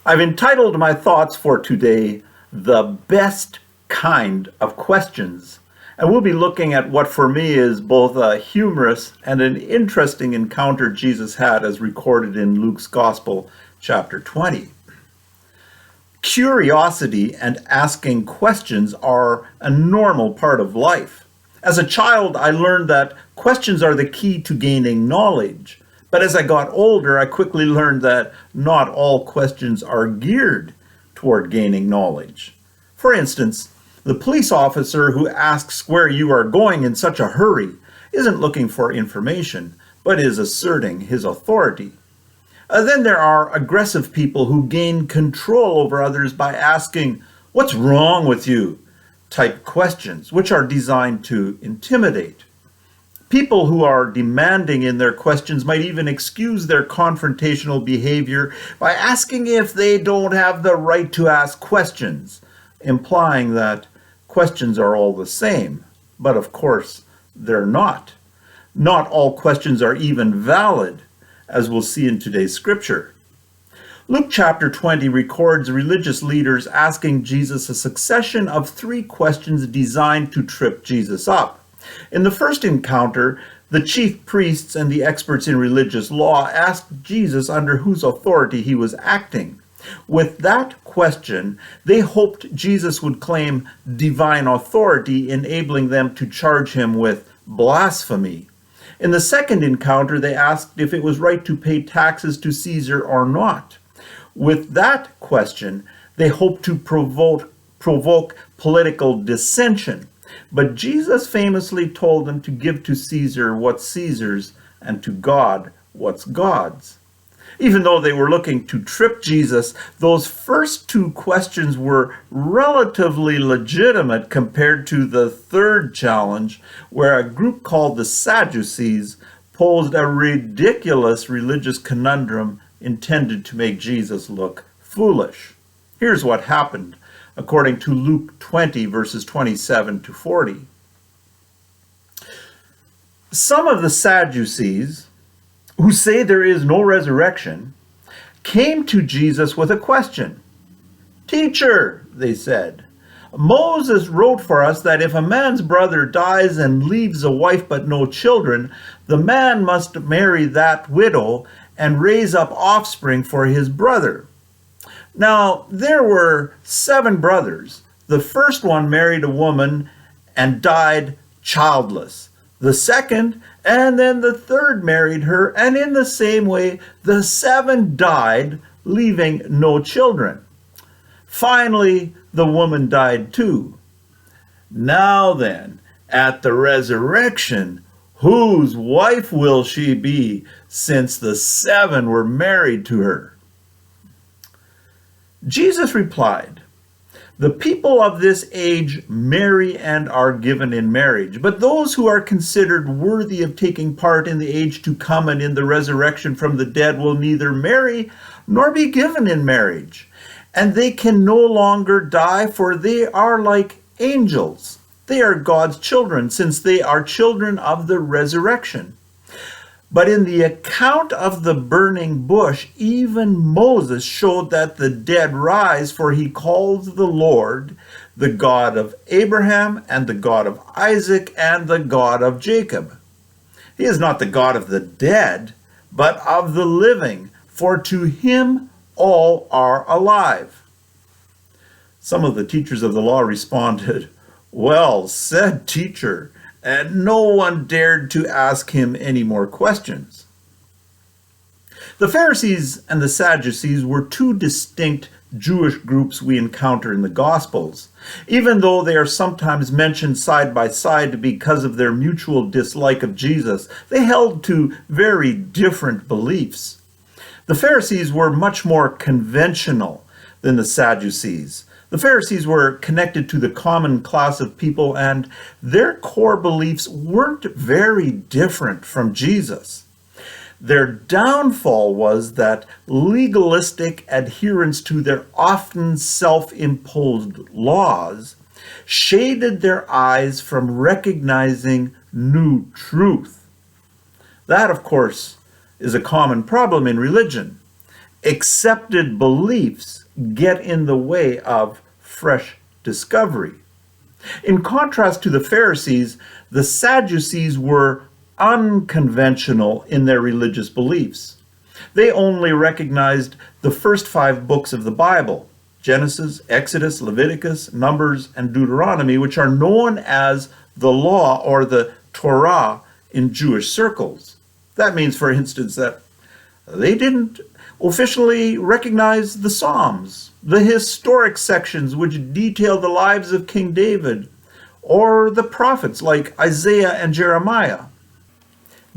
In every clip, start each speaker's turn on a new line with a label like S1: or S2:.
S1: I've entitled my thoughts for today, The Best Kind of Questions. And we'll be looking at what for me is both a humorous and an interesting encounter Jesus had as recorded in Luke's Gospel, chapter 20. Curiosity and asking questions are a normal part of life. As a child, I learned that questions are the key to gaining knowledge. But as I got older, I quickly learned that not all questions are geared toward gaining knowledge. For instance, the police officer who asks where you are going in such a hurry isn't looking for information, but is asserting his authority. Then there are aggressive people who gain control over others by asking, "What's wrong with you?" type questions, which are designed to intimidate. People who are demanding in their questions might even excuse their confrontational behavior by asking if they don't have the right to ask questions, implying that questions are all the same. But of course, they're not. Not all questions are even valid, as we'll see in today's scripture. Luke chapter 20 records religious leaders asking Jesus a succession of 3 questions designed to trip Jesus up. In the first encounter, the chief priests and the experts in religious law asked Jesus under whose authority he was acting. With that question, they hoped Jesus would claim divine authority, enabling them to charge him with blasphemy. In the second encounter, they asked if it was right to pay taxes to Caesar or not. With that question, they hoped to provoke political dissension. But Jesus famously told them to give to Caesar what's Caesar's and to God what's God's. Even though they were looking to trip Jesus, those first 2 questions were relatively legitimate compared to the third challenge, where a group called the Sadducees posed a ridiculous religious conundrum intended to make Jesus look foolish. Here's what happened, according to Luke 20, verses 27 to 40. Some of the Sadducees, who say there is no resurrection, came to Jesus with a question. "Teacher," they said, "Moses wrote for us that if a man's brother dies and leaves a wife but no children, the man must marry that widow and raise up offspring for his brother. Now, there were 7 brothers. The first one married a woman and died childless. The second and then the third married her, and in the same way, the 7 died, leaving no children. Finally, the woman died too. Now then, at the resurrection, whose wife will she be, since the 7 were married to her?" Jesus replied, "The people of this age marry and are given in marriage, but those who are considered worthy of taking part in the age to come and in the resurrection from the dead will neither marry nor be given in marriage. And they can no longer die, for they are like angels. They are God's children, since they are children of the resurrection. But in the account of the burning bush, even Moses showed that the dead rise, for he calls the Lord the God of Abraham and the God of Isaac and the God of Jacob. He is not the God of the dead, but of the living, for to him all are alive." Some of the teachers of the law responded, "Well said, teacher," and no one dared to ask him any more questions. The Pharisees and the Sadducees were 2 distinct Jewish groups we encounter in the Gospels. Even though they are sometimes mentioned side by side because of their mutual dislike of Jesus, they held to very different beliefs. The Pharisees were much more conventional than the Sadducees. The Pharisees were connected to the common class of people, and their core beliefs weren't very different from Jesus. Their downfall was that legalistic adherence to their often self-imposed laws shaded their eyes from recognizing new truth. That, of course, is a common problem in religion. Accepted beliefs get in the way of fresh discovery. In contrast to the Pharisees, the Sadducees were unconventional in their religious beliefs. They only recognized the first 5 books of the Bible, Genesis, Exodus, Leviticus, Numbers, and Deuteronomy, which are known as the law or the Torah in Jewish circles. That means, for instance, that they didn't officially recognize the Psalms, the historic sections which detail the lives of King David, or the prophets like Isaiah and Jeremiah.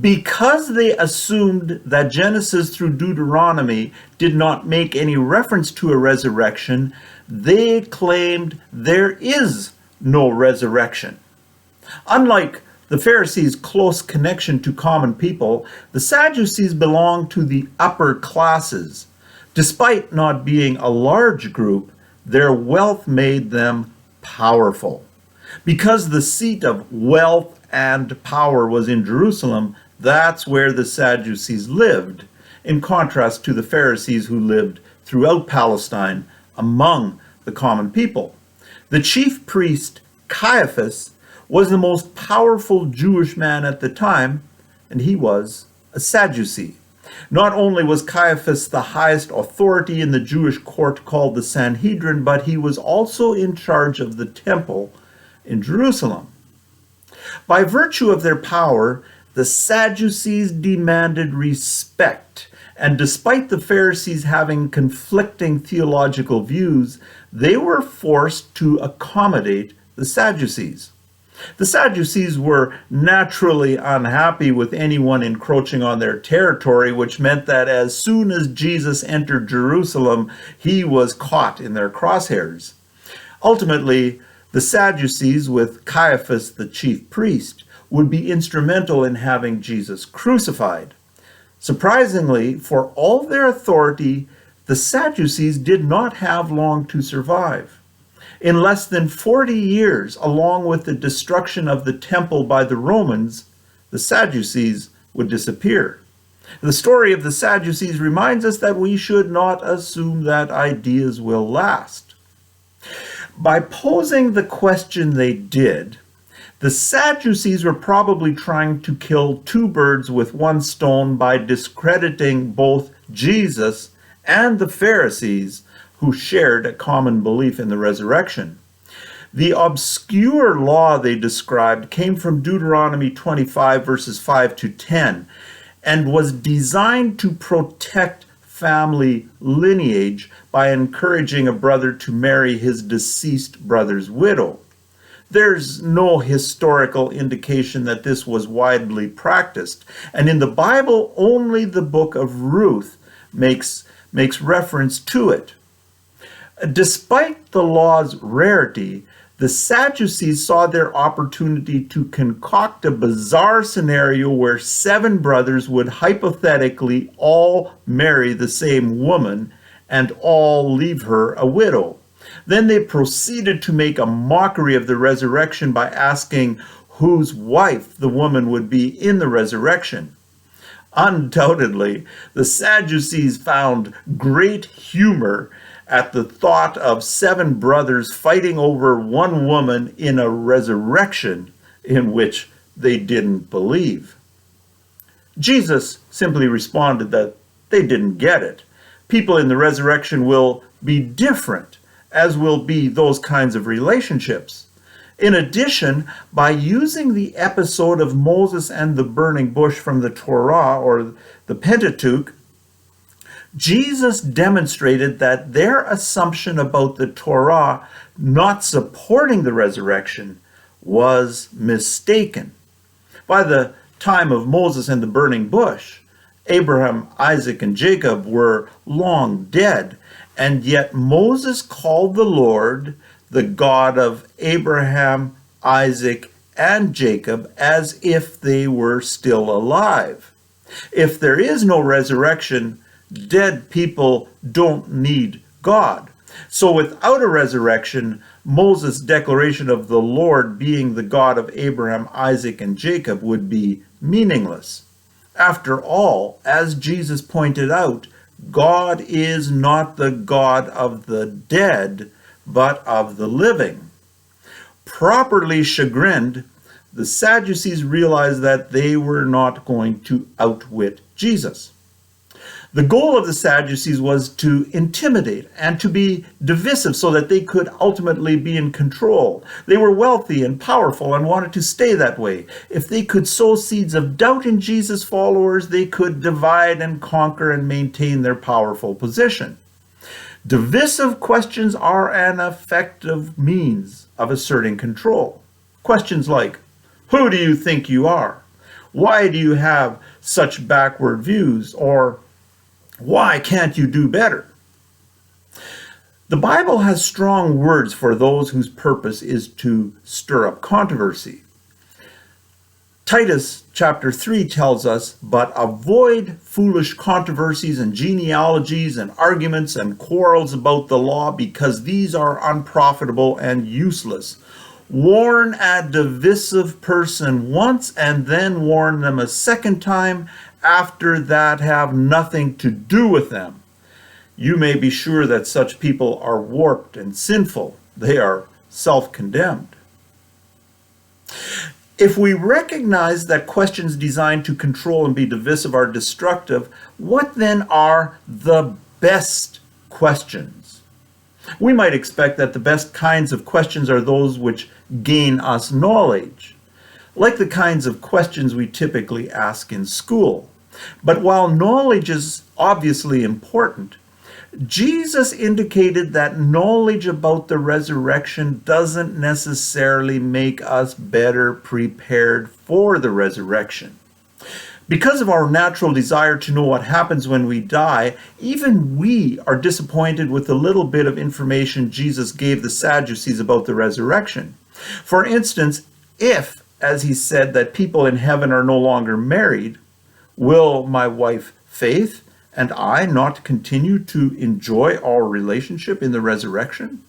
S1: Because they assumed that Genesis through Deuteronomy did not make any reference to a resurrection, they claimed there is no resurrection. Unlike the Pharisees' close connection to common people, the Sadducees belonged to the upper classes. Despite not being a large group, their wealth made them powerful. Because the seat of wealth and power was in Jerusalem, that's where the Sadducees lived, in contrast to the Pharisees who lived throughout Palestine among the common people. The chief priest, Caiaphas, was the most powerful Jewish man at the time, and he was a Sadducee. Not only was Caiaphas the highest authority in the Jewish court called the Sanhedrin, but he was also in charge of the temple in Jerusalem. By virtue of their power, the Sadducees demanded respect, and despite the Pharisees having conflicting theological views, they were forced to accommodate the Sadducees. The Sadducees were naturally unhappy with anyone encroaching on their territory, which meant that as soon as Jesus entered Jerusalem, he was caught in their crosshairs. Ultimately, the Sadducees, with Caiaphas the chief priest, would be instrumental in having Jesus crucified. Surprisingly, for all their authority, the Sadducees did not have long to survive. In less than 40 years, along with the destruction of the temple by the Romans, the Sadducees would disappear. The story of the Sadducees reminds us that we should not assume that ideas will last. By posing the question they did, the Sadducees were probably trying to kill 2 birds with 1 stone by discrediting both Jesus and the Pharisees, who shared a common belief in the resurrection. The obscure law they described came from Deuteronomy 25, verses 5 to 10, and was designed to protect family lineage by encouraging a brother to marry his deceased brother's widow. There's no historical indication that this was widely practiced, and in the Bible, only the book of Ruth makes reference to it. Despite the law's rarity, the Sadducees saw their opportunity to concoct a bizarre scenario where 7 brothers would hypothetically all marry the same woman and all leave her a widow. Then they proceeded to make a mockery of the resurrection by asking whose wife the woman would be in the resurrection. Undoubtedly, the Sadducees found great humor at the thought of 7 brothers fighting over 1 woman in a resurrection in which they didn't believe. Jesus simply responded that they didn't get it. People in the resurrection will be different, as will be those kinds of relationships. In addition, by using the episode of Moses and the burning bush from the Torah or the Pentateuch, Jesus demonstrated that their assumption about the Torah not supporting the resurrection was mistaken. By the time of Moses and the burning bush, Abraham, Isaac, and Jacob were long dead, and yet Moses called the Lord the God of Abraham, Isaac, and Jacob as if they were still alive. If there is no resurrection, dead people don't need God. So without a resurrection, Moses' declaration of the Lord being the God of Abraham, Isaac, and Jacob would be meaningless. After all, as Jesus pointed out, God is not the God of the dead, but of the living. Properly chagrined, the Sadducees realized that they were not going to outwit Jesus. The goal of the Sadducees was to intimidate and to be divisive so that they could ultimately be in control. They were wealthy and powerful and wanted to stay that way. If they could sow seeds of doubt in Jesus' followers, they could divide and conquer and maintain their powerful position. Divisive questions are an effective means of asserting control. Questions like, who do you think you are? Why do you have such backward views? Or why can't you do better? The Bible has strong words for those whose purpose is to stir up controversy. Titus chapter 3 tells us, but avoid foolish controversies and genealogies and arguments and quarrels about the law, because these are unprofitable and useless. Warn a divisive person once and then warn them a second time. After that, have nothing to do with them. You may be sure that such people are warped and sinful. They are self-condemned. If we recognize that questions designed to control and be divisive are destructive, what then are the best questions? We might expect that the best kinds of questions are those which gain us knowledge, like the kinds of questions we typically ask in school. But while knowledge is obviously important, Jesus indicated that knowledge about the resurrection doesn't necessarily make us better prepared for the resurrection. Because of our natural desire to know what happens when we die, even we are disappointed with the little bit of information Jesus gave the Sadducees about the resurrection. For instance, if, as he said, that people in heaven are no longer married, will my wife Faith and I not continue to enjoy our relationship in the resurrection?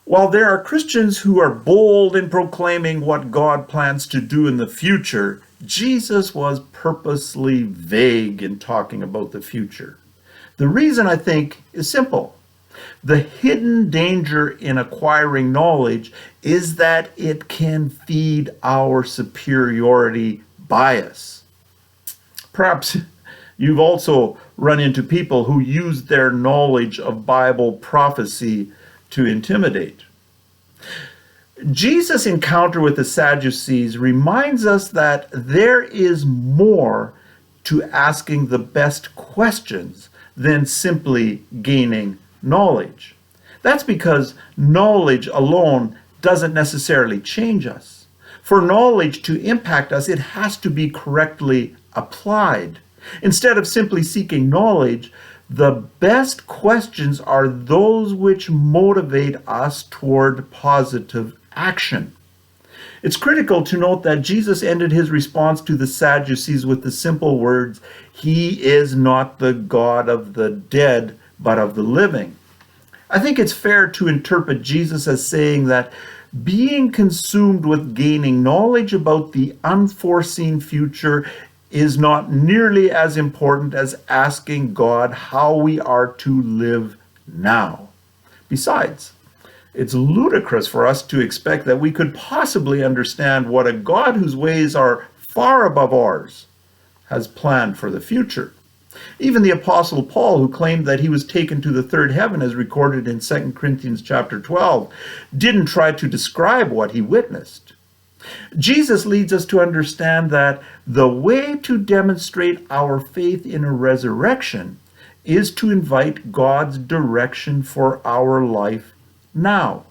S1: While there are Christians who are bold in proclaiming what God plans to do in the future, Jesus was purposely vague in talking about the future. The reason, I think, is simple. The hidden danger in acquiring knowledge is that it can feed our superiority bias. Perhaps you've also run into people who use their knowledge of Bible prophecy to intimidate. Jesus' encounter with the Sadducees reminds us that there is more to asking the best questions than simply gaining knowledge. That's because knowledge alone doesn't necessarily change us. For knowledge to impact us, it has to be correctly applied. Instead of simply seeking knowledge, the best questions are those which motivate us toward positive action. It's critical to note that Jesus ended his response to the Sadducees with the simple words, "He is not the God of the dead, but of the living." I think it's fair to interpret Jesus as saying that being consumed with gaining knowledge about the unforeseen future is not nearly as important as asking God how we are to live now. Besides, it's ludicrous for us to expect that we could possibly understand what a God whose ways are far above ours has planned for the future. Even the Apostle Paul, who claimed that he was taken to the third heaven as recorded in 2 Corinthians chapter 12, didn't try to describe what he witnessed. Jesus leads us to understand that the way to demonstrate our faith in a resurrection is to invite God's direction for our life now.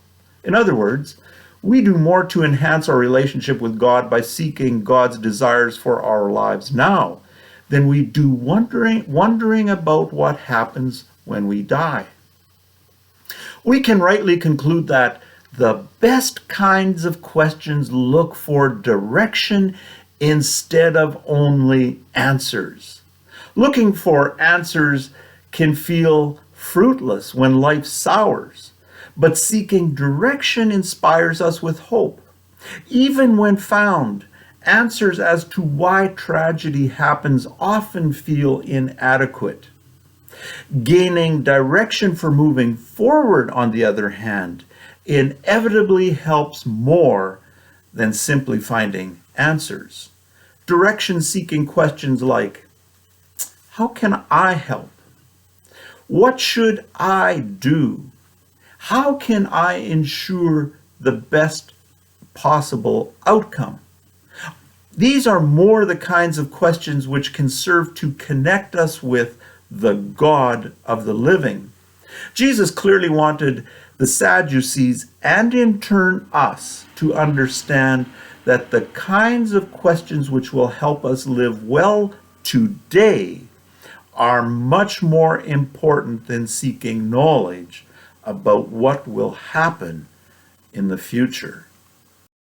S1: In other words, we do more to enhance our relationship with God by seeking God's desires for our lives now than we do wondering about what happens when we die. We can rightly conclude that the best kinds of questions look for direction instead of only answers. Looking for answers can feel fruitless when life sours, but seeking direction inspires us with hope. Even when found, answers as to why tragedy happens often feel inadequate. Gaining direction for moving forward, on the other hand, inevitably helps more than simply finding answers. Direction-seeking questions like, how can I help? What should I do? How can I ensure the best possible outcome? These are more the kinds of questions which can serve to connect us with the God of the living. Jesus clearly wanted the Sadducees, and in turn us, to understand that the kinds of questions which will help us live well today are much more important than seeking knowledge about what will happen in the future.